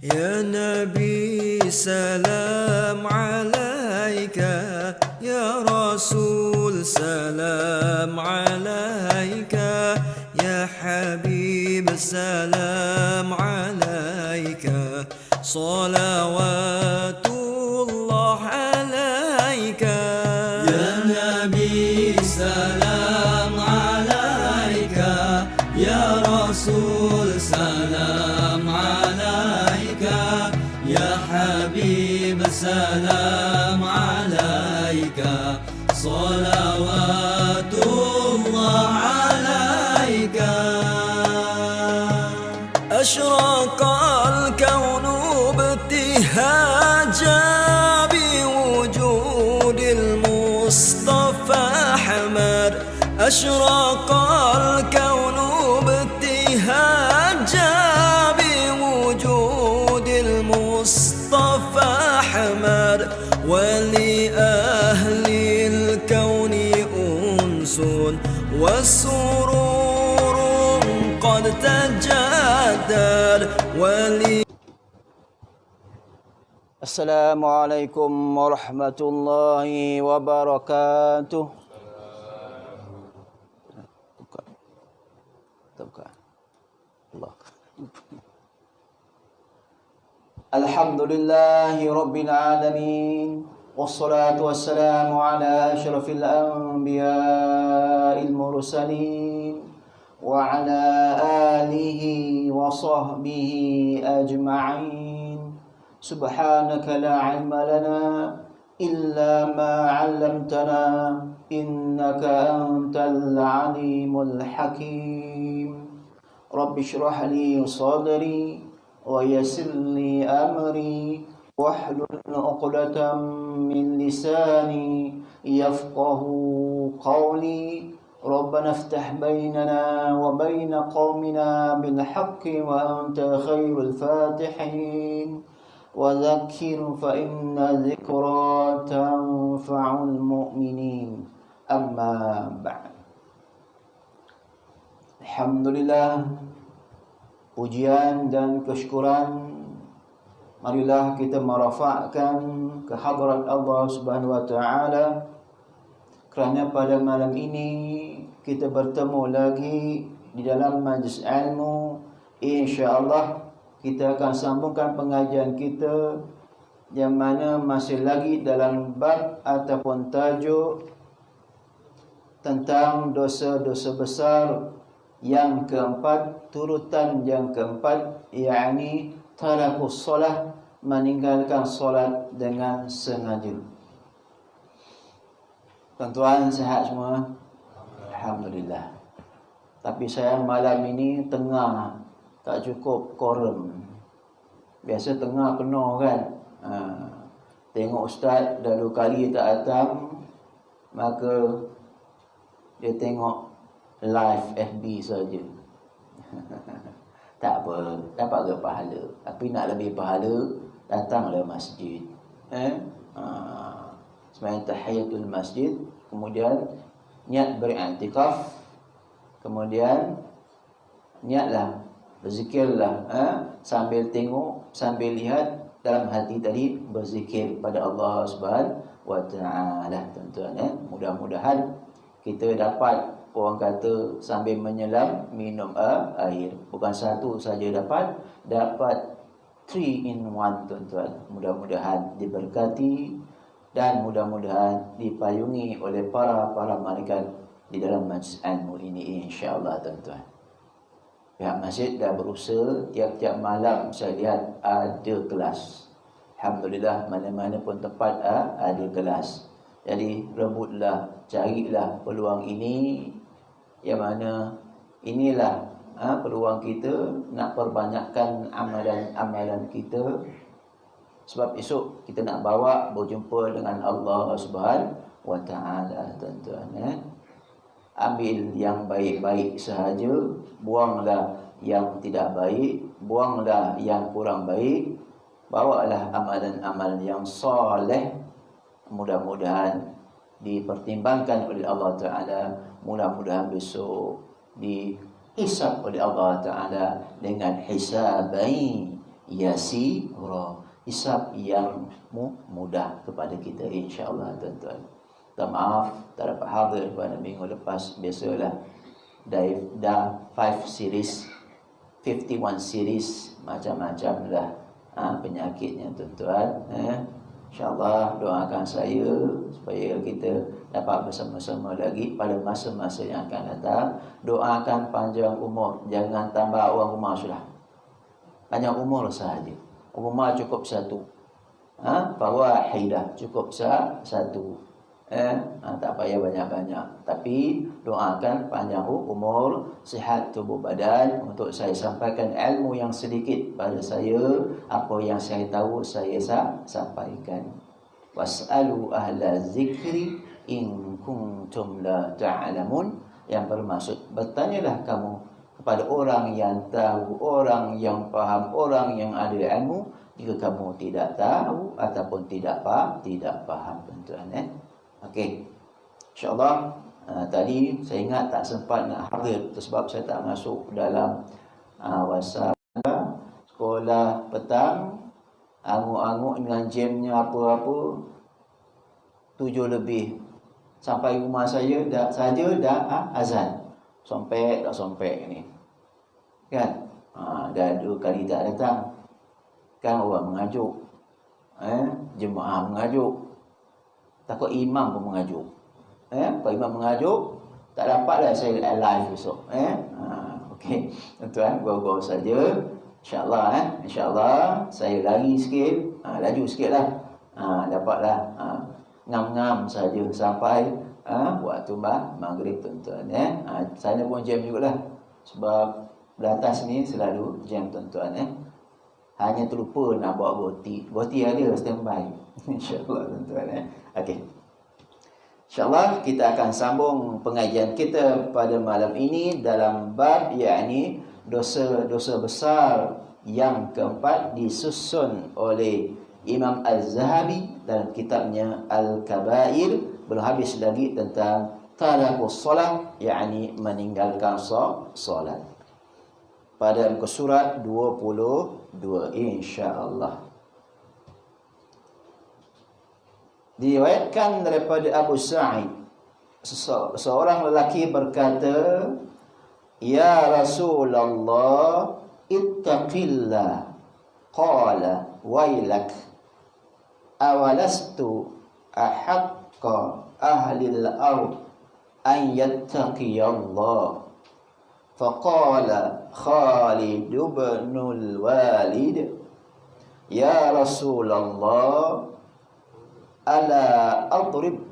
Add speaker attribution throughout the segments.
Speaker 1: يا نبي سلام عليك، يا رسول سلام عليك، يا حبيب سلام عليك، صلوات الله عليك.
Speaker 2: يا نبي سلام عليك، يا رسول سلام عليك، يا حبيب سلام عليك، صلوات الله عليك.
Speaker 1: أشرق الكون بابتهاجا بوجود المصطفى أحمد، أشرق الكون بابتهاجا بوجود المصطفى أحمد، ولأهل الكون أنس وسرور قد تجدد
Speaker 3: Assalamualaikum warahmatullahi wabarakatuh. Buka. Allah. Alhamdulillahi rabbil alamin. Wassalatu wassalamu ala asyrafil anbiya'il mursalin wa ala alihi wa sahbihi ajma'in. سبحانك لا علم لنا إلا ما علمتنا إنك أنت العليم الحكيم. رب اشرح لي صدري ويسر لي أمري واحلل عقدة من لساني يفقه قولي. ربنا افتح بيننا وبين قومنا بالحق وأنت خير الفاتحين. وذكر فإن ذكرى تنفع المؤمنين. أما بعد. Alhamdulillah, pujian dan kesyukuran marilah kita merafakkan kehadrat Allah Subhanahu wa taala, kerana pada malam ini kita bertemu lagi di dalam majlis ilmu. Insya-Allah kita akan sambungkan pengajian kita yang mana masih lagi dalam bab ataupun tajuk tentang dosa-dosa besar yang keempat, turutan yang keempat, yakni tarakus solah, meninggalkan solat dengan sengaja. Tuan-tuan sihat semua? Alhamdulillah. Tapi saya malam ini tengah tak cukup korum. Biasa tengah penuh kan. Tengok ustaz dah 2 kali tak datang, maka dia tengok live FB saja. Tak apa, dapat ke pahala. Tapi nak lebih pahala, datanglah masjid. Sembahyang tahiyatul masjid, kemudian niat beriktikaf, kemudian niatlah berzikirlah, sambil tengok, sambil lihat dalam hati tadi, berzikir pada Allah Subhanahu wa taala. Tuan-tuan, mudah-mudahan kita dapat, orang kata sambil menyelam minum air, bukan satu saja dapat 3 in 1 tuan-tuan. Mudah-mudahan diberkati dan mudah-mudahan dipayungi oleh para malaikat di dalam majlis ilmu ini, insya-Allah tuan-tuan. Pihak masjid dah berusaha tiap-tiap malam saya lihat ada kelas. Alhamdulillah, mana-mana pun tempat ada kelas. Jadi rebutlah, carilah peluang ini, yang mana inilah peluang kita nak perbanyakkan amalan-amalan kita. Sebab esok kita nak bawa berjumpa dengan Allah Subhanahu wa taala, tuan-tuan. Ambil yang baik-baik sahaja, buanglah yang tidak baik, buanglah yang kurang baik, bawalah amalan-amalan yang soleh. Mudah-mudahan dipertimbangkan oleh Allah Ta'ala, mudah-mudahan besok dihisab oleh Allah Ta'ala dengan hisabai yasira. Hisab yang mudah kepada kita insya-Allah tuan-tuan. Tak maaf tak dapat hadir pada minggu lepas. Biasalah dah 5 series 51 series macam-macam lah penyakitnya tuan-tuan. InsyaAllah doakan saya supaya kita dapat bersama-sama lagi pada masa-masa yang akan datang. Doakan panjang umur, jangan tambah orang rumah sudah. Panjang umur sahaja. Rumah cukup satu. Fawahidah cukup satu. Tak payah banyak-banyak. Tapi doakan panjang umur, sihat tubuh badan. Untuk saya sampaikan ilmu yang sedikit pada saya, apa yang saya tahu saya sampaikan. Was'alu ahla zikri in kuntum la ta'lamun. Yang bermaksud bertanyalah kamu kepada orang yang tahu, orang yang faham, orang yang ada ilmu, jika kamu tidak tahu ataupun tidak faham tuan-tuan. Okey. InsyaAllah tadi saya ingat tak sempat nak hadir sebab saya tak masuk dalam WhatsApp. Sekolah petang angguk-angguk dengan jamnya apa-apa 7 lebih. Sampai rumah saya dah azan. Sompek tak sompek ni. Kan? Dah 2 kali tak datang. Kan orang mengajuk. Jemaah mengajuk. Takut imam pun mengajuk. Kalau imam mengajuk, tak dapatlah saya live besok. Okey. Tuan-tuan, bawa-bawa saja. InsyaAllah InsyaAllah saya lari sikit, laju sikitlah. Dapatlah ngam-ngam saja sampai waktu maghrib tuan-tuan. Saya pun jam jugalah. Sebab beratas ni selalu jam tuan-tuan. Hanya terlupa nak bawa boti. Boti ada standby. InsyaAllah tuan-tuan. Okey. InsyaAllah kita akan sambung pengajian kita pada malam ini dalam bab yakni dosa-dosa besar yang keempat disusun oleh Imam Az-Zahabi dalam kitabnya Al-Kabair. Belum habis lagi tentang tarakus solat, yakni meninggalkan solat. Pada muka surat 22 insya-Allah. Diriwayatkan daripada Abu Sa'id, seorang lelaki berkata, "Ya Rasulullah, ittaqillah." Qala, "Wailak, awalastu ahaqqa ahli al-ard an yattaqiyallah." Faqala Khalid ibn al-Walid, "Ya Rasulullah, ala adrib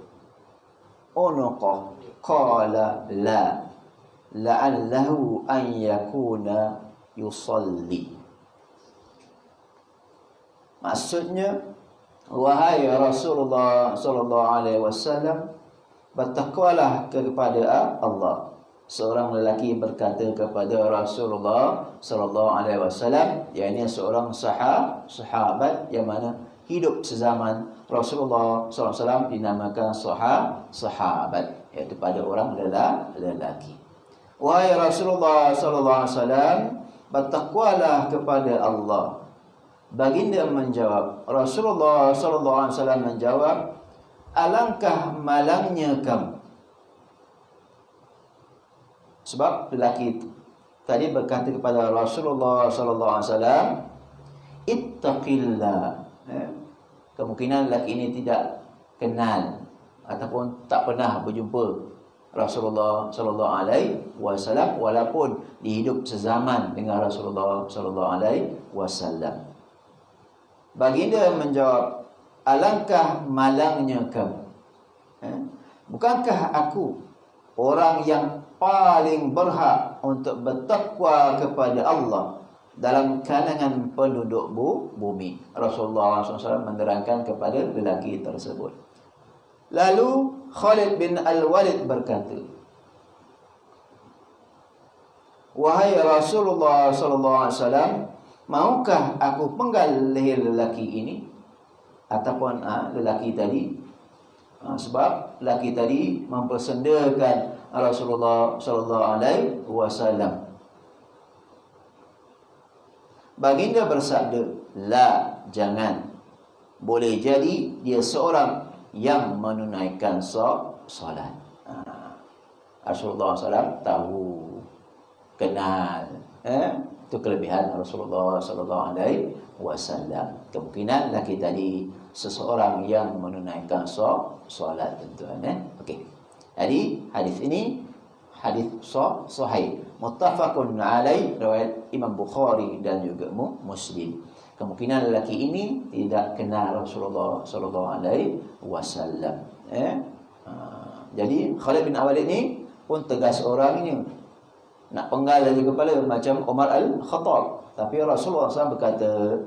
Speaker 3: unuqah?" Qala, "La, la'allahu an yakuna yusalli." Maksudnya, wahai Rasulullah sallallahu alaihi wasallam, bertakwalah kepada Allah. Seorang lelaki berkata kepada Rasulullah sallallahu alaihi wasallam, yakni seorang sahabat yang mana hidup sezaman Rasulullah sallallahu alaihi wasallam, dinamakan sahabat, iaitu pada orang lelaki. Wahai Rasulullah sallallahu alaihi wasallam, bertakwalah kepada Allah. Baginda menjawab, Rasulullah sallallahu alaihi wasallam menjawab, "Alangkah malangnya kamu." Sebab lelaki tadi berkata kepada Rasulullah sallallahu alaihi wasallam, "Ittaqillah." Kemungkinan lelaki ini tidak kenal ataupun tak pernah berjumpa Rasulullah sallallahu alaihi wasallam, walaupun dihidup sezaman dengan Rasulullah sallallahu alaihi wasallam. Baginda menjawab, "Alangkah malangnya kamu. Bukankah aku orang yang paling berhak untuk bertakwa kepada Allah dalam kalangan penduduk bumi?" Rasulullah SAW menerangkan kepada lelaki tersebut. Lalu Khalid bin Al-Walid berkata, "Wahai Rasulullah SAW, maukah aku penggal leher lelaki ini?" Ataupun lelaki tadi, sebab lelaki tadi mempersendakan Rasulullah sallallahu alaihi wasallam. Baginda bersabda, la, jangan. Boleh jadi dia seorang yang menunaikan solat. Rasulullah SAW tahu, kenal. Itu kelebihan Rasulullah SAW. Kemungkinan laki tadi seseorang yang menunaikan solat, tuan-tuan. Okey. Jadi hadis ini hadis sahih, muttafaqun alaih, riwayat Imam Bukhari dan juga Muslim. Kemungkinan lelaki ini tidak kenal Rasulullah SAW. Jadi Khalid bin Walid ini pun tegas orangnya, nak penggal lagi kepala macam Umar Al-Khattab. Tapi Rasulullah SAW berkata,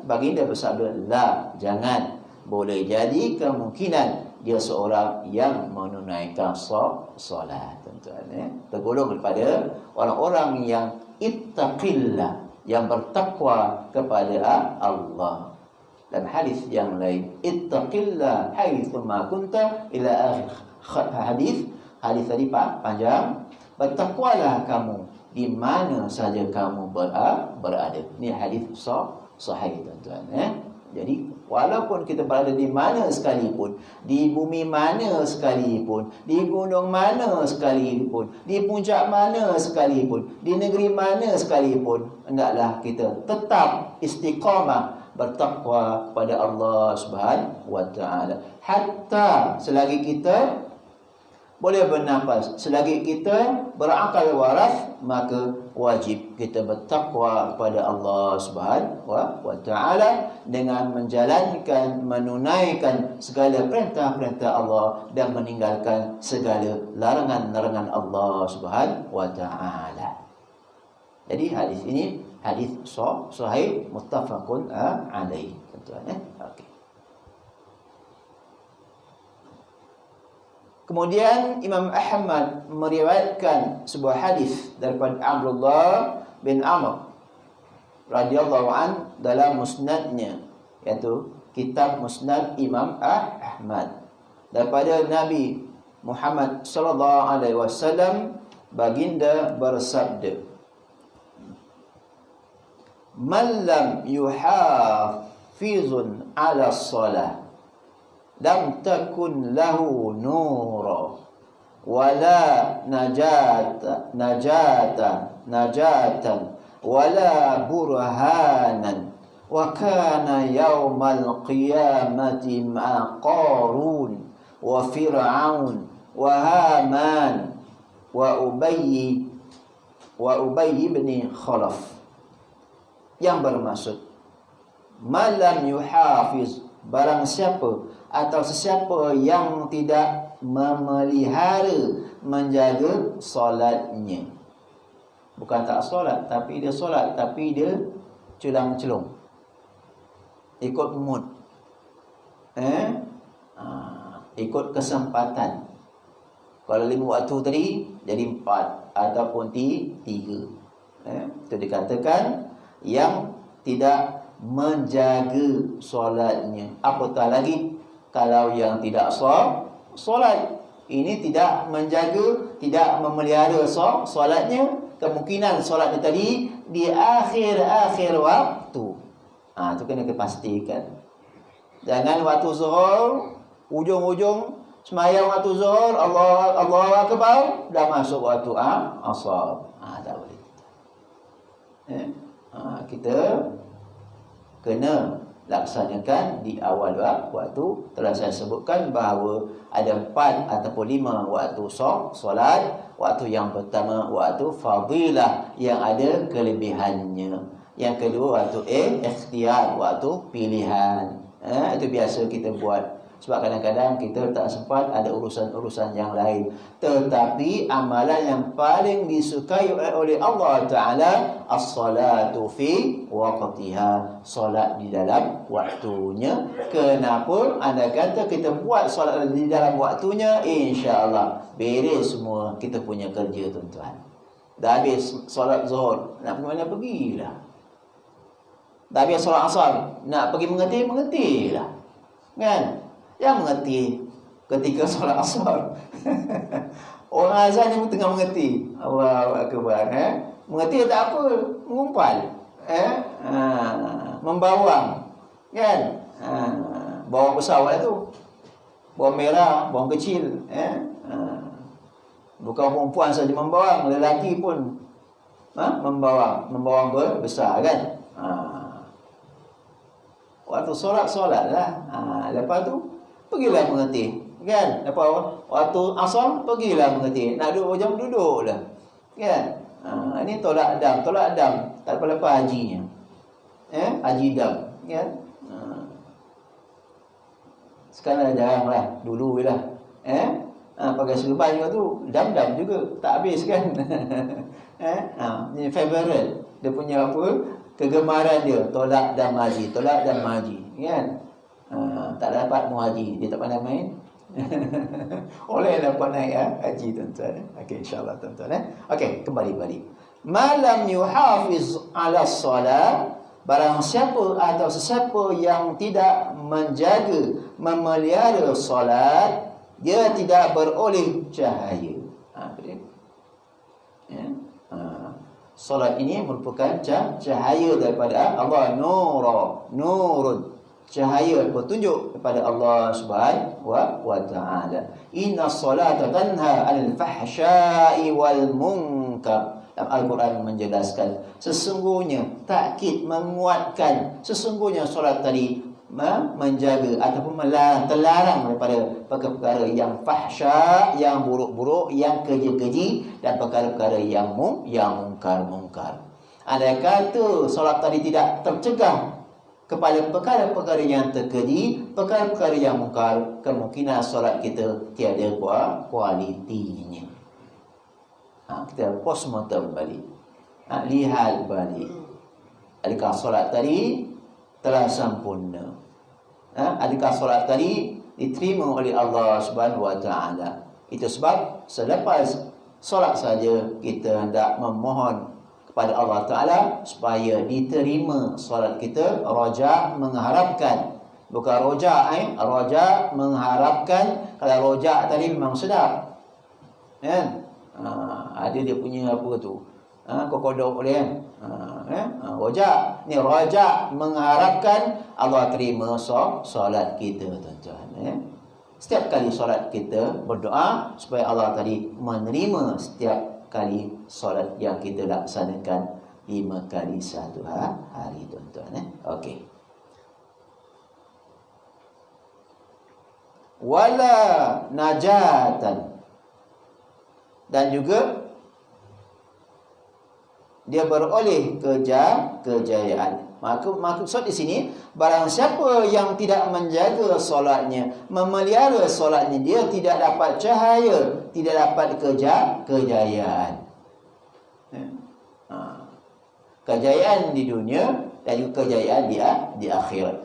Speaker 3: baginda bersabda, la, jangan. Boleh jadi kemungkinan dia seorang yang menunaikan solat, tuan-tuan. Tergolong daripada orang-orang yang ittaqillah, yang bertakwa kepada Allah. Dan hadis yang lain, ittaqillah haitsu ma kunta, ila akhir hadis. Hadis tadi panjang. Bertakwalah kamu di mana saja kamu berada. Ini hadis sahih, tuan-tuan. Jadi walaupun kita berada di mana sekalipun, di bumi mana sekalipun, di gunung mana sekalipun, di puncak mana sekalipun, di negeri mana sekalipun, hendaklah kita tetap istiqamah bertakwa kepada Allah Subhanahu wa taala. Hatta selagi kita boleh bernafas, selagi kita berakal waras, maka wajib kita bertakwa kepada Allah Subhanahu wa taala dengan menjalankan, menunaikan segala perintah-perintah Allah dan meninggalkan segala larangan-larangan Allah Subhanahu wa taala. Jadi hadis ini hadis sahih muttafaqun alaih, tuan-tuan. Okey. Kemudian Imam Ahmad meriwayatkan sebuah hadis daripada Abdullah bin Amr radhiyallahu an dalam musnadnya, iaitu kitab Musnad Imam Ahmad, daripada Nabi Muhammad sallallahu alaihi wasallam, baginda bersabda, man lam yuhafizun ala shalah lam takun lahu nura wala najatan wala burhanan wa kana yaumal qiyamati ma'a Qarun wa Fir'aun wa Haman wa Ubay bin Khalaf. Yang bermaksud, malam yuhafiz, barang siapa atau sesiapa yang tidak memelihara, menjaga solatnya. Bukan tak solat, tapi dia solat, tapi dia culang-celung, ikut mood, ikut kesempatan. Kalau 5 waktu tadi jadi 4 ataupun 3. Itu dikatakan yang tidak menjaga solatnya. Apatah lagi kalau yang tidak solat, ini tidak menjaga, tidak memelihara solatnya, kemungkinan solatnya tadi di akhir waktu. Itu kena dipastikan. Jangan waktu zuhur, ujung-ujung semayang waktu zuhur, Allahu Akbar, dah masuk waktu asar. Tak boleh. Kita kena laksanakan di awal waktu. Telah saya sebutkan bahawa ada 4 ataupun 5 waktu solat. Waktu yang pertama waktu fadilah yang ada kelebihannya. Yang kedua waktu ikhtiar, waktu pilihan. Itu biasa kita buat. Sebab kadang-kadang kita tak sempat, ada urusan-urusan yang lain. Tetapi amalan yang paling disukai oleh Allah Ta'ala, as-salatu fi waqtiha, solat di dalam waktunya. Kenapa? Anda kata kita buat solat di dalam waktunya, insya-Allah beres semua kita punya kerja, tuan-tuan. Dah habis solat zuhur, nak pergi mana pergilah. Dah habis solat asar, nak pergi mengerti-mengertilah. Kan? Yang mengerti ketika solat asar. Orang azan yang tengah mengerti. Allahu Akbar. Mengerti tak apa, mengumpal. membawang, kan? Bawang besar tu, bawang merah, bawang kecil, bukan perempuan saja membawang, lelaki pun membawang besar, kan? Waktu solat lah. Lepas tu pergilah mengerti, kan? Lepas waktu asar pergilah mengerti. Nak duduk jam duduklah, kan? Ini tolak dam tak lepas hajinya. Haji dam, kan? Sekarang jaranglah, dulu lah. Pakai serban juga tu, dam juga tak habis, kan? Ini favorite. Dia punya apa? Kegemaran dia, tolak dan haji, kan? Tak dapat muhaji, dia tak pandai main. Oleh dapat naik haji, tuan-tuan. Okey, insya-Allah, tuan-tuan. Okey, kembali balik. Malam yuhafiz ala solat, barang siapa atau sesiapa yang tidak menjaga, memelihara solat, dia tidak beroleh cahaya. Solat ini merupakan cahaya daripada Allah, nurun, cahaya petunjuk daripada Allah Subhanahu wa taala. Inna salata tanha 'anil fahsya'i wal munkar. Al-Quran menjelaskan, sesungguhnya takkid menguatkan, sesungguhnya solat tadi menjaga ataupun terlarang daripada perkara-perkara yang fahsya, yang buruk-buruk, yang keji-keji, dan perkara-perkara yang mungkar-mungkar. Andai kata solat tadi tidak tercegah kepada perkara-perkara yang terkeji, perkara-perkara yang mungkar, kemungkinan solat kita tiada kualitinya. Kita postmortem balik, lihat balik, adakah solat tadi telah sempurna? Adakah solat tadi diterima oleh Allah Subhanahu wa taala? Itu sebab selepas solat saja kita hendak memohon kepada Allah Taala supaya diterima solat kita. Raja mengharapkan, bukan roja, raja mengharapkan. Kalau roja tadi memang sedap, kan? Ada dia punya apa tu, kokodok dia, roja. Ni raja mengharapkan Allah terima solat kita, tuan-tuan. Setiap kali solat kita berdoa supaya Allah tadi menerima setiap kali solat yang kita laksanakan 5 kali satu hari, tuan-tuan. Okey. Wala najatan, dan juga dia beroleh kejayaan. Maksud di sini, barang siapa yang tidak menjaga solatnya, memelihara solatnya, dia tidak dapat cahaya, tidak dapat kejayaan. Kejayaan di dunia dan juga kejayaan di akhirat.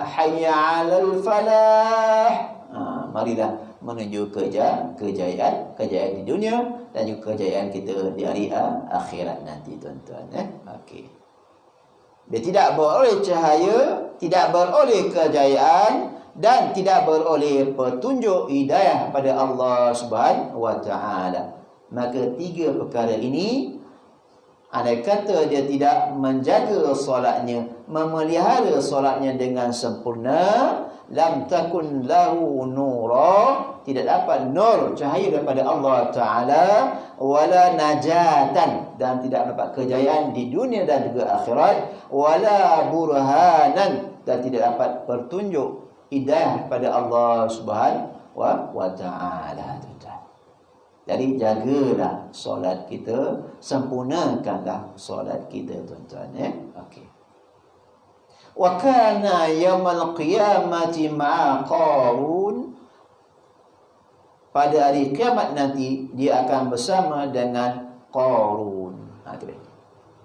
Speaker 3: Hayya 'alal falah. Marilah menuju kejayaan di dunia dan juga kejayaan kita di hari akhirat nanti, tuan-tuan. Okey. Dia tidak beroleh cahaya, tidak beroleh kejayaan, dan tidak beroleh petunjuk hidayah pada Allah Subhanahu wa taala. Maka 3 perkara ini, andai kata dia tidak menjaga solatnya, memelihara solatnya dengan sempurna, lam takun lahu nura, tidak dapat nur, cahaya daripada Allah Ta'ala, wala najatan, dan tidak dapat kejayaan di dunia dan juga akhirat, wala burhanan, dan tidak dapat petunjuk hidayah pada Allah Subhanahu wa Ta'ala. Jadi jagalah solat kita, sempurnakanlah solat kita, tuan-tuan. Okey. Wa kana yaumul qiyamati ma'a Qarun, pada hari kiamat nanti dia akan bersama dengan Qarun.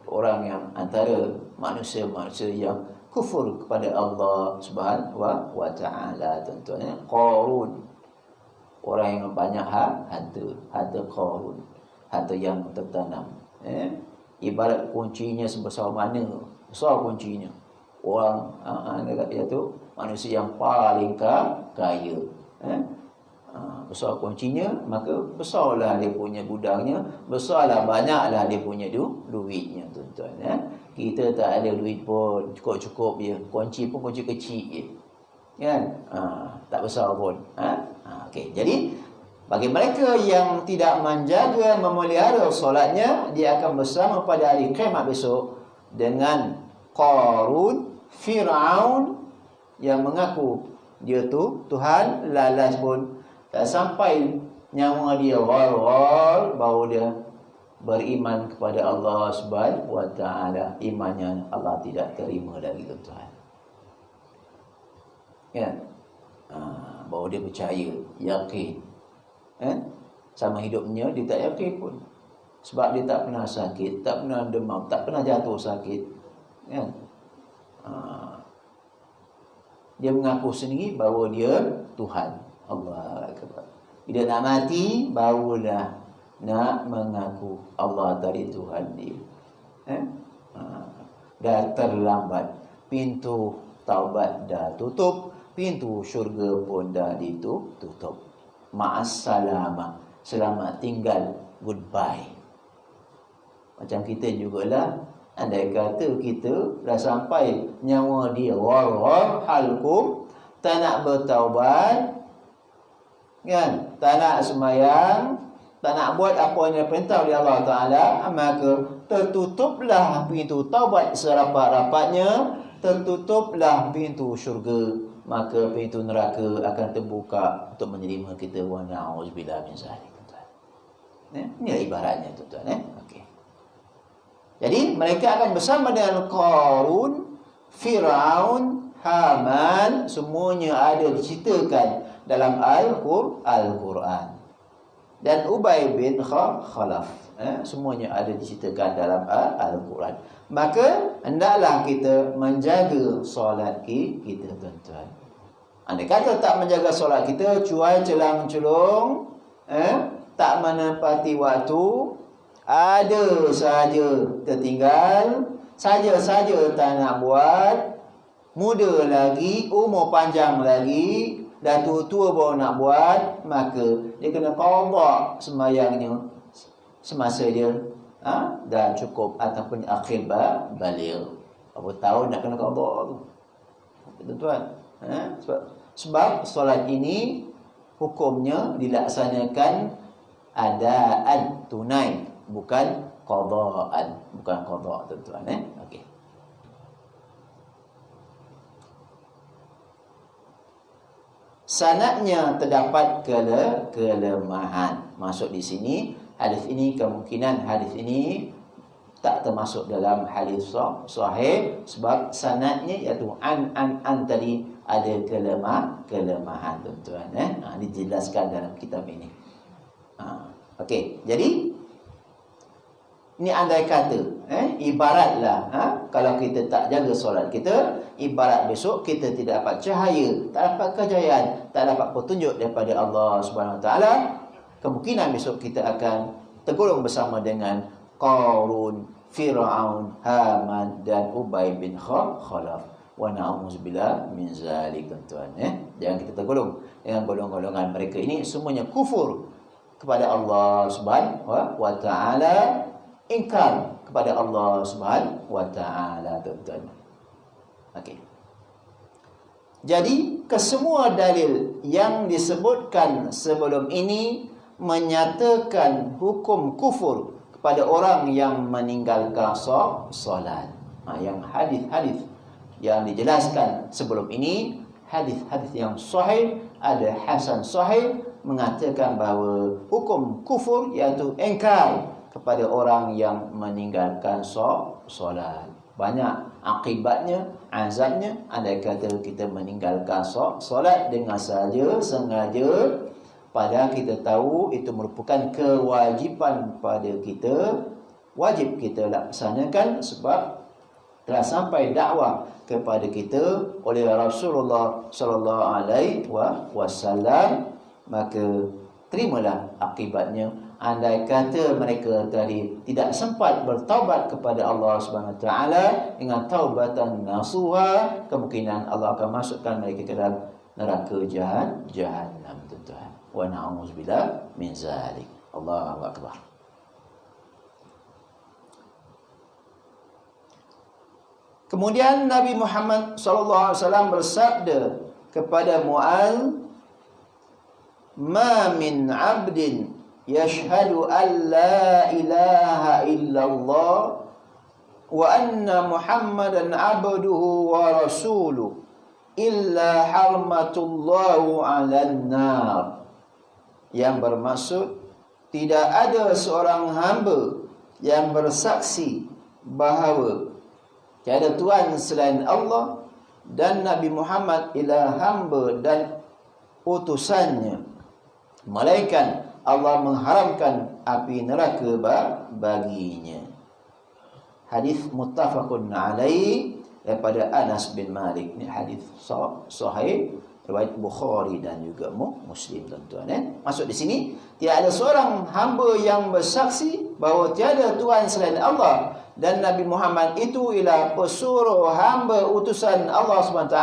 Speaker 3: Orang yang antara manusia-manusia yang kufur kepada Allah Subhanahu wa taala, tuan-tuan. Qarun, orang yang banyak harta Qarun, harta yang tertanam. Ibarat kuncinya sebesar mana, besar kuncinya. Orang iaitu manusia yang paling kaya. Besar kuncinya, maka besarlah dia punya gudangnya, besarlah banyaklah dia punya duitnya, tuan-tuan. Kita tak ada duit pun, cukup-cukup je. Kunci pun kunci kecil je. Kan? Tak besar pun. Okey. Jadi bagi mereka yang tidak menjaga, memelihara solatnya, dia akan bersama pada hari kiamat besok dengan Qarun, Fir'aun yang mengaku dia tu Tuhan, lalas pun tak sampai nyawa dia war-war baru dia beriman kepada Allah Subhanahu wa taala. Imannya Allah tidak terima lagi, tuan-tuan. Kan? Baru dia percaya, yakin. Sama hidupnya dia tak yakin pun. Sebab dia tak pernah sakit, tak pernah demam, tak pernah jatuh sakit. Kan? Dia mengaku sendiri bahawa dia Tuhan. Allah Akbar. Bila nak mati, barulah nak mengaku Allah tadi Tuhan dia. Dah terlambat. Pintu taubat dah tutup, pintu syurga pun dah ditutup. Ma'assalamah. Selamat tinggal. Goodbye. Macam kita jugalah, andai kata kita dah sampai nyawa dia war-war halkum, tak nak bertaubat, kan? Tak nak sembahyang, tak nak buat apa yang diperintah oleh Allah Ta'ala, maka tertutuplah pintu taubat serapat-rapatnya, tertutuplah pintu syurga, maka pintu neraka akan terbuka untuk menerima kita. Wa na'udzubillah min zalik, tuan-tuan. Ini ibaratnya, tuan-tuan. Okey. Jadi mereka akan bersama dengan Qarun, Fir'aun, Haman, semuanya ada diceritakan dalam Al-Quran. Dan Ubay bin Khalaf, semuanya ada diceritakan dalam Al-Quran. Maka hendaklah kita menjaga solat kita, tuan-tuan. Andai kata tak menjaga solat kita, cuai celang-celung, tak menepati waktu, ada saja tertinggal, saja-saja tak nak buat, muda lagi, umur panjang lagi, dah tua-tua baru nak buat, maka dia kena qada sembahyangnya semasa dia dah cukup ataupun akhir baligh. Berapa tahun nak kena qada tu, tuan-tuan? Sebab solat ini hukumnya dilaksanakan adaan, tunai, bukan qadaan, bukan qada, tuan-tuan. Okey. Sanadnya terdapat kelemahan. Masuk di sini, hadis ini kemungkinan hadis ini tak termasuk dalam hadis sahih sebab sanadnya iaitu an tadi ada kelemahan, tuan-tuan. Dijelaskan dalam kitab ini. Okey, jadi ini andai kata, ibaratlah, kalau kita tak jaga solat kita, ibarat besok kita tidak dapat cahaya, tak dapat kejayaan, tak dapat petunjuk daripada Allah Subhanahu Wa Taala. Kemungkinan besok kita akan tergolong bersama dengan Qarun, Fir'aun, Haman dan Ubay bin Khalaf. Wa na'udzubillah min zalik, tuan-tuan. Jangan kita tergolong dengan golongan-golongan mereka ini, semuanya kufur kepada Allah Subhanahu Wa Taala, ingkar kepada Allah Subhanahu Wa Taala, tuan-tuan. Okey. Jadi kesemua dalil yang disebutkan sebelum ini menyatakan hukum kufur kepada orang yang meninggalkan solat. Yang hadis-hadis yang dijelaskan sebelum ini, hadis-hadis yang sahih, ada hasan sahih, mengatakan bahawa hukum kufur iaitu ingkar kepada orang yang meninggalkan solat. Banyak akibatnya, azabnya, andai kata kita meninggalkan solat dengan saja sengaja, padahal kita tahu itu merupakan kewajipan pada kita, wajib kita laksanakan sebab telah sampai dakwah kepada kita oleh Rasulullah sallallahu alaihi wasallam, maka terimalah akibatnya. Andai kata mereka tadi tidak sempat bertaubat kepada Allah Subhanahu Wa Taala dengan taubatan nasuha, kemungkinan Allah akan masukkan mereka ke dalam neraka jahannam, tuan-tuan. Wa na'udzubillah min zalik. Allahu akbar. Kemudian Nabi Muhammad SAW bersabda kepada Mu'adz, "Ma min 'abdin yashhadu an la ilaha illallah wa anna Muhammadan 'abduhu wa rasuluhu illa harmatullahu 'alan nar." Yang bermaksud, tidak ada seorang hamba yang bersaksi bahawa tiada Tuhan selain Allah dan Nabi Muhammad ialah hamba dan utusannya, melainkan Allah mengharamkan api neraka baginya. Hadis muttafaqun alaih daripada Anas bin Malik. Ini hadis sahih riwayat Bukhari dan juga Muslim, tuan-tuan. Maksud di sini, tiada seorang hamba yang bersaksi bahawa tiada Tuhan selain Allah dan Nabi Muhammad itu ialah pesuruh hamba utusan Allah SWT,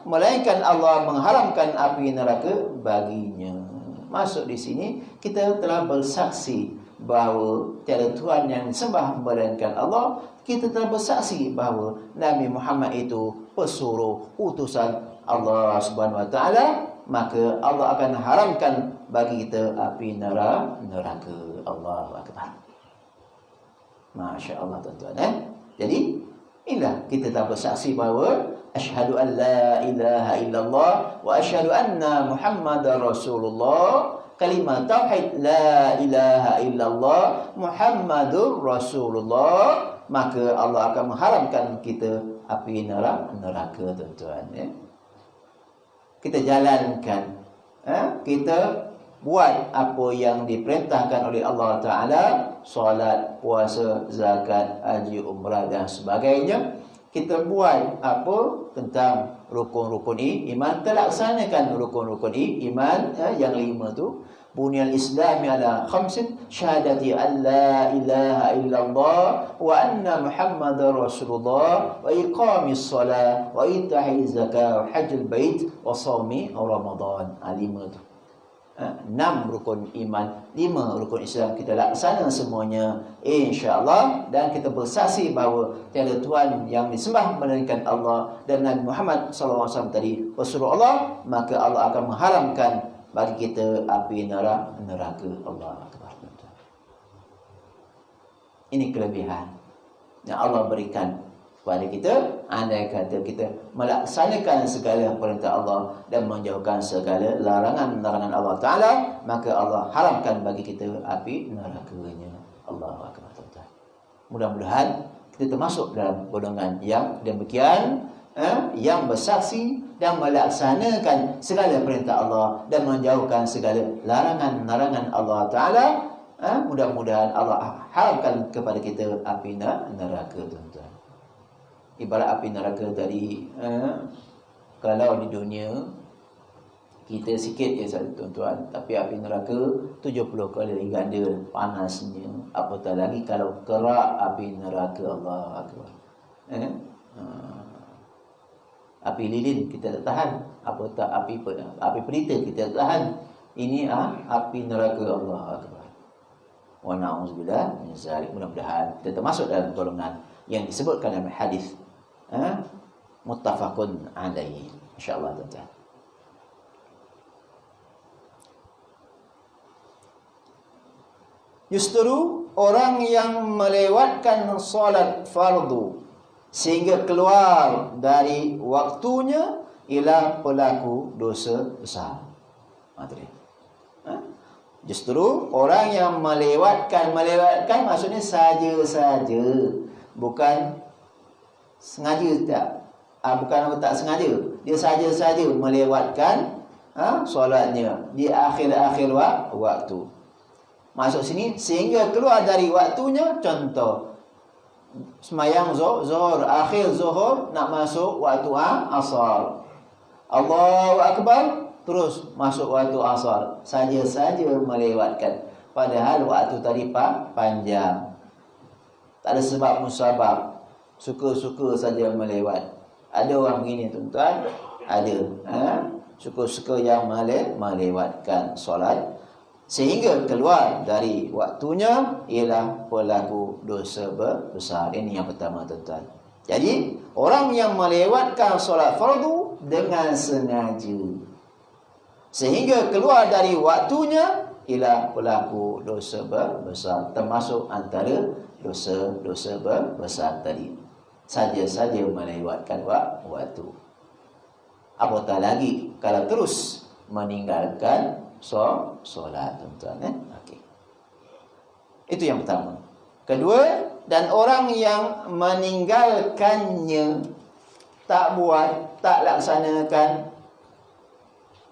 Speaker 3: melainkan Allah mengharamkan api neraka baginya. Masuk di sini, kita telah bersaksi bahawa tiada Tuhan yang disembah melainkan Allah. Kita telah bersaksi bahawa Nabi Muhammad itu pesuruh utusan Allah Subhanahu Wa Taala, maka Allah akan haramkan bagi kita api neraka. Allahu Akbar. Masya Allah, tuan-tuan. Jadi inilah kita telah bersaksi bahawa asyhadu an la ilaha illallah wa asyhadu anna Muhammadar Rasulullah. Kalimat tauhid la ilaha illallah Muhammadur Rasulullah, maka Allah akan mengharamkan kita api neraka, tuan-tuan. Kita jalankan, kita buat apa yang diperintahkan oleh Allah Ta'ala, solat, puasa, zakat, haji, umrah dan sebagainya. Kita buat apa tentang rukun-rukun iman, terlaksanakan rukun-rukun iman yang 5 tu. Bunyal Islam ala khamsin, syahadati an la ilaha illallah wa anna Muhammadar Rasulullah wa iqamis salat wa ita'i zakah wa hajjul bait wa shaumi Ramadan. 5 tu. 6 rukun iman, 5 rukun Islam kita laksana semuanya, insya-Allah. Dan kita bersaksi bahawa tiada Tuhan yang disembah melainkan Allah dan Nabi Muhammad SAW tadi pesuruh Allah, maka Allah akan mengharamkan bagi kita api neraka. Allah Akbar. Ini kelebihan yang Allah berikan kepada kita. Andai kata kita melaksanakan segala perintah Allah dan menjauhkan segala larangan-larangan Allah Ta'ala, maka Allah haramkan bagi kita api nerakanya. Allahu Akbar. Mudah-mudahan kita termasuk dalam golongan yang demikian, yang bersaksi dan melaksanakan segala perintah Allah dan menjauhkan segala larangan-larangan Allah Ta'ala. Mudah-mudahan Allah haramkan kepada kita api neraka, tuan-tuan. Ibarat api neraka tadi, kalau di dunia kita sikit je tuan-tuan, tapi api neraka 70 kali ganda panasnya. Apatah lagi kalau kerak api neraka. Allah Akbar. Api lilin kita tak tahan, apatah api pelita kita tak tahan. Ini api neraka. Allah Akbar. Wa na'udzubillah min zalik. Mudah-mudahan kita termasuk dalam golongan yang disebutkan dalam hadis muttafaqun alaihi, insyaallah, tuan-tuan. Justru orang yang melewatkan solat fardu sehingga keluar dari waktunya ialah pelaku dosa besar. Justru orang yang melewatkan maksudnya saja-saja, bukan sengaja tak. Bukan tak sengaja, dia saja-saja melewatkan solatnya di akhir-akhir waktu. Masuk sini sehingga keluar dari waktunya. Contoh, semayang zuhur, akhir zuhur nak masuk waktu asar. Allahu Akbar, terus masuk waktu asar. Saja-saja melewatkan, padahal waktu tadi panjang. Tak ada sebab musabab, suka-suka saja melewat. Ada orang begini, tuan-tuan. Ada suka-suka yang melewatkan solat sehingga keluar dari waktunya ialah pelaku dosa besar. Ini yang pertama, tuan-tuan. Jadi orang yang melewatkan solat fardu dengan sengaja sehingga keluar dari waktunya, ialah pelaku dosa besar, termasuk antara dosa-dosa besar tadi. Saja-saja melewatkan waktu. Apatah lagi kalau terus meninggalkan solat, tuan-tuan. Okey. Itu yang pertama. Kedua, dan orang yang meninggalkannya, tak buat, tak laksanakan,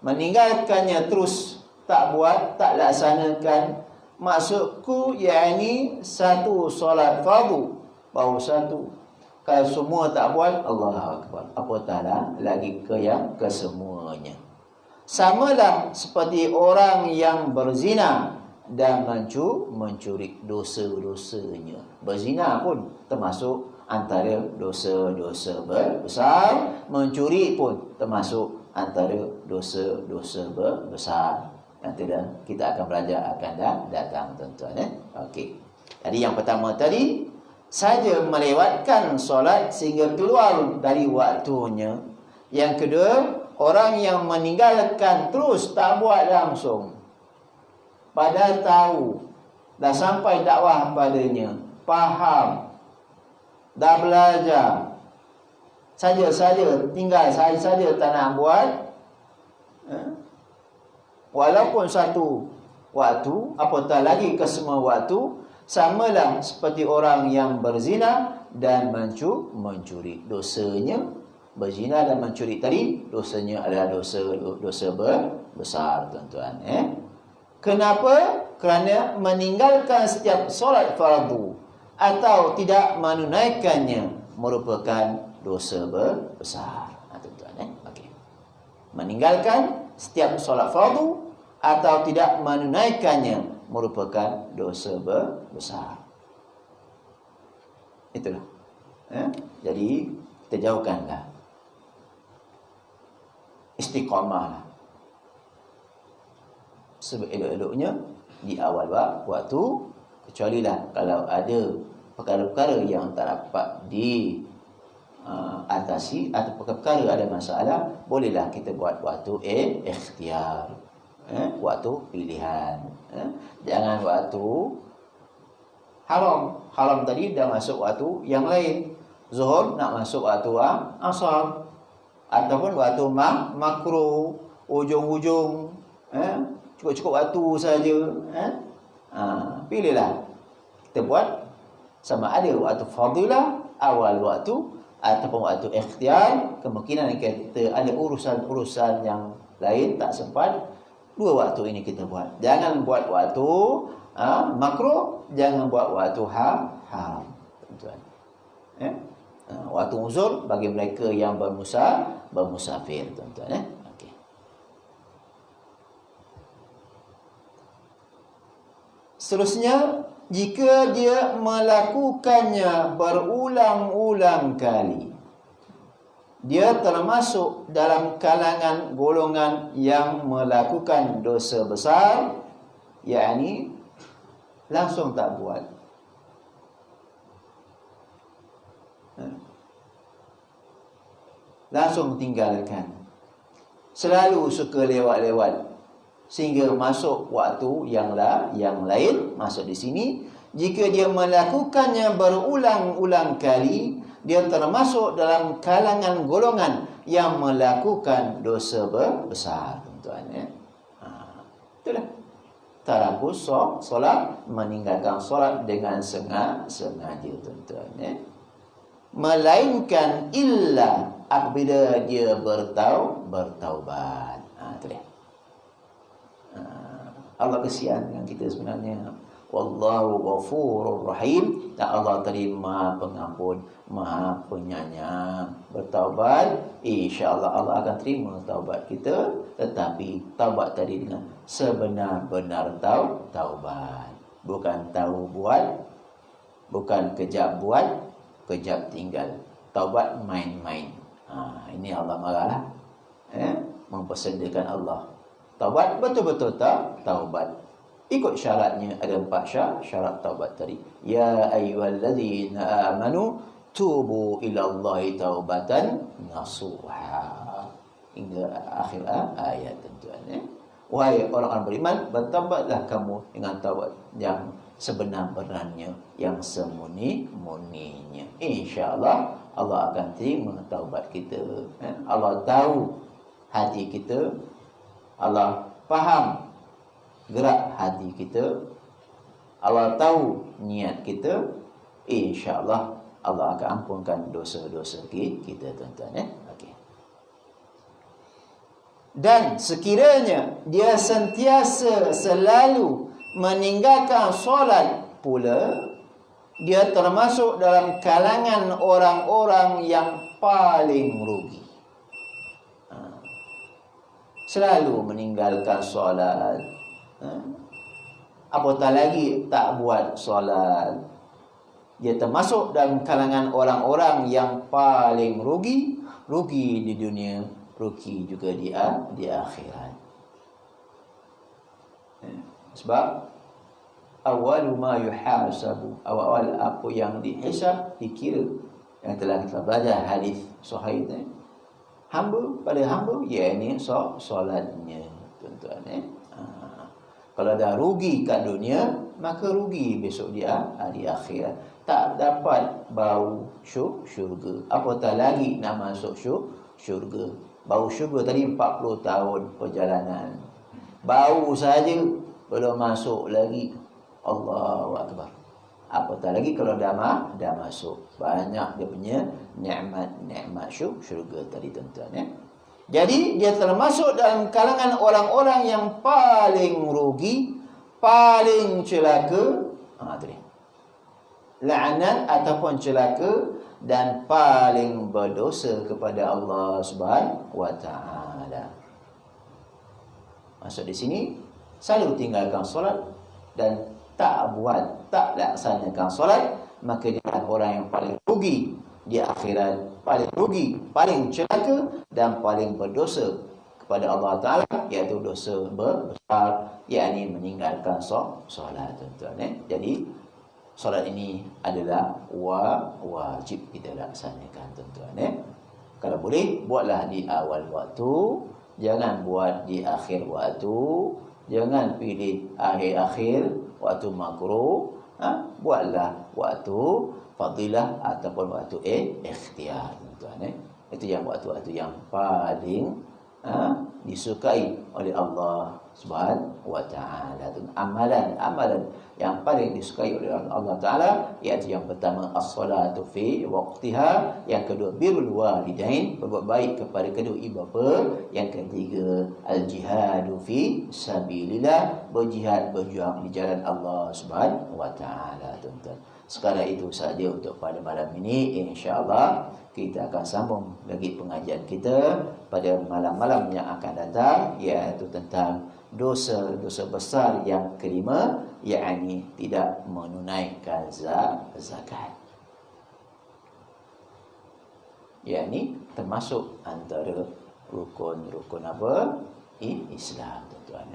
Speaker 3: meninggalkannya terus, tak buat, tak laksanakan. Maksudku, yakni satu solat fardu, baru satu. Kalau semua tak buat, Allahu Akbar. Apatah lagi ke yang kesemuanya. Samalah seperti orang yang berzina dan mencuri dosa-dosanya. Berzina pun termasuk antara dosa-dosa besar. Mencuri pun termasuk antara dosa-dosa besar. Nanti kita akan belajar akan datang, tuan-tuan. Okey. Jadi yang pertama tadi, saja melewatkan solat sehingga keluar dari waktunya. Yang kedua, orang yang meninggalkan terus, tak buat langsung, padahal tahu, dah sampai dakwah padanya, faham, dah belajar, saja-saja tinggal saja tak nak buat, walaupun satu waktu, apatah lagi ke semua waktu. Samalah seperti orang yang berzina dan mencuri. Dosanya berzina dan mencuri tadi, dosanya adalah dosa besar, tuan-tuan. Kenapa? Kerana meninggalkan setiap solat fardu atau tidak menunaikannya merupakan dosa besar, tuan-tuan. Okey. Meninggalkan setiap solat fardu atau tidak menunaikannya merupakan dosa besar. Itulah. Jadi kita jauhkanlah. Istiqamahlah. Seelok-eloknya di awal waktu, kecuali lah kalau ada perkara-perkara yang tak dapat atasi atau perkara ada masalah, bolehlah kita buat waktu ikhtiar, waktu pilihan. Jangan waktu haram tadi dah masuk waktu yang lain. Zuhur nak masuk waktu asar, ataupun waktu makruh, ujung-ujung, cukup-cukup waktu saja. Pilihlah. Kita buat sama ada waktu fadilah awal waktu ataupun waktu ikhtiar. Kemungkinan kita ada urusan-urusan yang lain tak sempat, dua waktu ini kita buat. Jangan buat waktu makruh, jangan buat waktu haram, tuan-tuan. Waktu uzur bagi mereka yang bermusafir, tuan-tuan. Okey. Seterusnya, jika dia melakukannya berulang-ulang kali, dia termasuk dalam kalangan golongan yang melakukan dosa besar, yakni langsung tak buat. Langsung tinggalkan. Selalu suka lewat-lewat sehingga masuk waktu yang lain masuk di sini. Jika dia melakukannya berulang-ulang kali, dia termasuk dalam kalangan golongan yang melakukan dosa besar, tuan-tuan. Itulah tarakus solat, meninggalkan solat dengan sengaja, tuan-tuan. Melainkan illa apabila dia bertaubat. Itu dia. Allah kesian dengan kita sebenarnya. Wallahu ghafurur rahim. Dan Allah tadi Maha Pengampun, Maha Penyayang. Bertaubat, insya-Allah Allah akan terima taubat kita, tetapi taubat tadi dengan sebenar-benar taubat. Bukan tahu buat, bukan kejap buat, kejap tinggal. Taubat main-main. Ini Allah marah. Mempersediakan Allah. Taubat betul-betul taubat. Ikut syaratnya, ada 4 syarat taubat tadi. Ya ayyuhalladzina amanu tubu ila Allahi taubatan nasuha. Hingga akhir ayat tuan-tuan. Wahai orang-orang beriman, bertaubatlah kamu dengan taubat yang sebenar-benarnya, yang semurni-murninya. InsyaAllah Allah akan terima taubat kita. Allah tahu hati kita, Allah faham gerak hati kita, Allah tahu niat kita. InsyaAllah Allah akan ampunkan dosa-dosa kita tuan-tuan. Okey. Dan sekiranya dia sentiasa selalu meninggalkan solat pula, dia termasuk dalam kalangan orang-orang yang paling rugi. Selalu meninggalkan solat, apatah lagi tak buat solat, dia termasuk dalam kalangan orang-orang yang paling rugi. Rugi di dunia, rugi juga di akhirat. Sebab awal ma yuhasabu, awal apa yang dihisab, dikira, yang telah kita belajar hadis sahih ni, hamba pada hamba, iaitu solatnya tuan-tuan. Kalau dah rugi kat dunia, maka rugi besok di akhirat. Tak dapat bau syurga, apatah lagi nak masuk syurga. Bau syurga tadi 40 tahun perjalanan, bau saja belum masuk lagi. Allahu Akbar. Apatah lagi kalau dah masuk. Banyak dia punya nikmat syurga tadi tuan-tuan. Jadi dia termasuk dalam kalangan orang-orang yang paling rugi, paling celaka. Tadi laknat ataupun celaka, dan paling berdosa kepada Allah Subhanahu wa taala. Maksud di sini selalu tinggalkan solat dan tak laksanakan solat, maka dia adalah orang yang paling rugi di akhirat, paling rugi, paling celaka dan paling berdosa kepada Allah Ta'ala, iaitu dosa besar, yakni meninggalkan solat tuan-tuan. Jadi solat ini adalah wajib kita laksanakan tuan-tuan. Kalau boleh, buatlah di awal waktu, jangan buat di akhir waktu, jangan pilih akhir-akhir waktu makruh. Buatlah waktu fadilah ataupun waktu ikhtiar tuan-tuan. Itu yang waktu-waktu yang paling disukai oleh Allah Subhanahu wa taala. Amalan yang paling disukai oleh Allah Taala, iaitu yang pertama as-salatu fi waqtiha, yang kedua birrul walidain, berbuat baik kepada kedua ibu bapa, yang ketiga al-jihadu fi sabilillah, berjuang di jalan Allah Subhanahu wa taala tuan-tuan. Sekadar itu saja untuk pada malam ini. InsyaAllah kita akan sambung lagi pengajian kita pada malam-malam yang akan datang, iaitu tentang dosa-dosa besar yang kelima, yakni tidak menunaikan zakat. Yakni termasuk antara rukun-rukun apa? Islam tuan-tuan.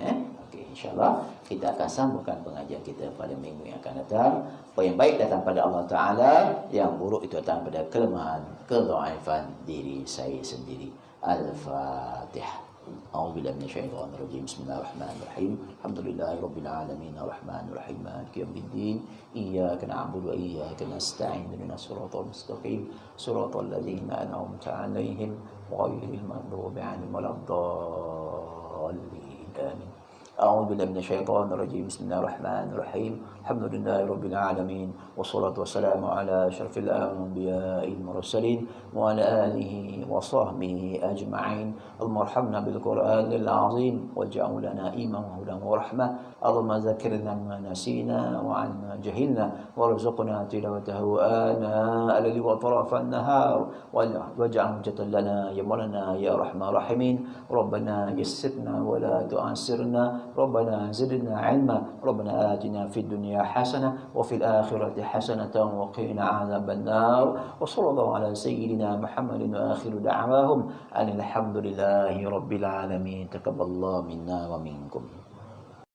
Speaker 3: Okey, insya-Allah kita akan sambungkan pengajian kita pada minggu yang akan datang. Apa yang baik datang pada Allah Taala, yang buruk itu datang pada kelemahan, kedhaifan diri saya sendiri. Al-Fatihah. أعوذ بالله من الشيطان الرجيم. بسم الله الرحمن الرحيم. الحمد لله رب العالمين الرحمن الرحيم مالك يوم الدين إياك نعبد وإياك نستعين اهدنا الصراط المستقيم صراط الذين أنعمت عليهم غير المغضوب عليهم ولا الضالين آمين. أعوذ بالله من الشيطان الرجيم. بسم الله الرحمن الرحيم. الحمد لله رب العالمين والصلاة والسلام على أشرف الأنبياء المرسلين وعلى آله وصحبه أجمعين. اللهم ارحمنا بالقرآن العظيم واجعله لنا إماما وهدى ورحمة. اللهم ذكرنا ما نسينا وعنا جهلنا وارزقنا تلاوته آناء الليل وأطراف النهار واجعل حجة لنا يا مولانا يا أرحم الراحمين. ربنا يسرنا ولا تعسرنا. ربنا زدنا علما. ربنا آتنا في الدنيا حسنة وفي الآخرة حسنة وقنا عذاب النار. وصلى الله على سيدنا محمد وآخر دعواهم أن الحمد لله رب العالمين. تقبل الله منا ومنكم.